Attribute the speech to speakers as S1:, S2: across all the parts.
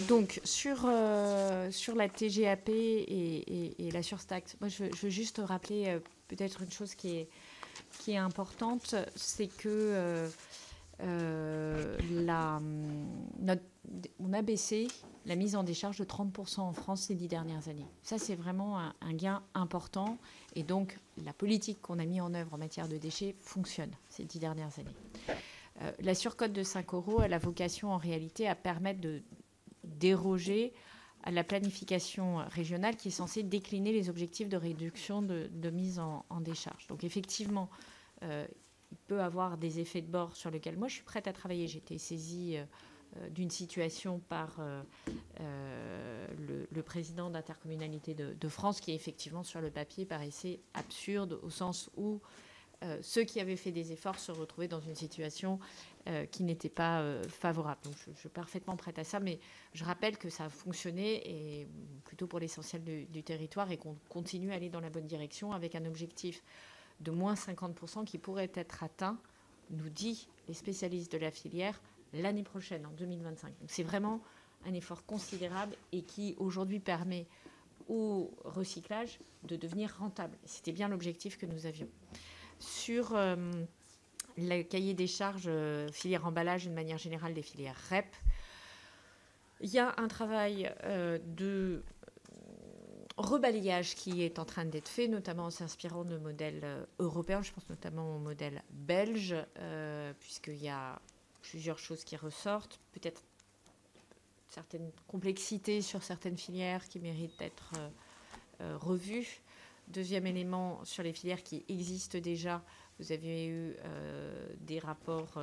S1: Donc, sur la TGAP et la surtaxe, moi, je veux juste rappeler peut-être une chose qui est importante, c'est que on a baissé la mise en décharge de 30% en France ces 10 dernières années. Ça, c'est vraiment un gain important. Et donc, la politique qu'on a mise en œuvre en matière de déchets fonctionne ces 10 dernières années. La surcote de 5 euros, elle a vocation en réalité à permettre de déroger à la planification régionale qui est censée décliner les objectifs de réduction de mise en décharge. Donc effectivement, il peut avoir des effets de bord sur lesquels moi je suis prête à travailler. J'ai été saisie d'une situation par le président d'intercommunalité de France qui effectivement sur le papier paraissait absurde au sens où ceux qui avaient fait des efforts se retrouvaient dans une situation qui n'était pas favorable. Donc je suis parfaitement prête à ça, mais je rappelle que ça a fonctionné, et plutôt pour l'essentiel du territoire, et qu'on continue à aller dans la bonne direction avec un objectif de moins 50% qui pourrait être atteint, nous dit les spécialistes de la filière, l'année prochaine, en 2025. Donc c'est vraiment un effort considérable et qui aujourd'hui permet au recyclage de devenir rentable. C'était bien l'objectif que nous avions. Sur le cahier des charges filière emballage, d'une manière générale, des filières REP, il y a un travail de rebalayage qui est en train d'être fait, notamment en s'inspirant de modèles européens. Je pense notamment au modèle belge, puisqu'il y a plusieurs choses qui ressortent. Peut-être certaines complexités sur certaines filières qui méritent d'être revues. Deuxième élément, sur les filières qui existent déjà, vous avez eu des rapports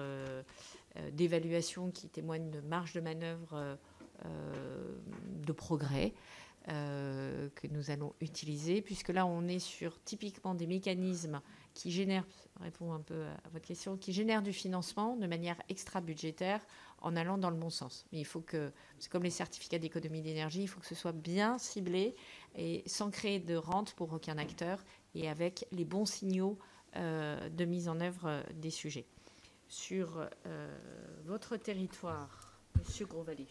S1: d'évaluation qui témoignent de marge de manœuvre de progrès que nous allons utiliser, puisque là, on est sur typiquement des mécanismes qui génèrent, répond un peu à votre question, qui génèrent du financement de manière extra-budgétaire en allant dans le bon sens. Mais il faut que, c'est comme les certificats d'économie d'énergie, il faut que ce soit bien ciblé et sans créer de rente pour aucun acteur et avec les bons signaux de mise en œuvre des sujets. Sur votre territoire, Monsieur Grosvalet.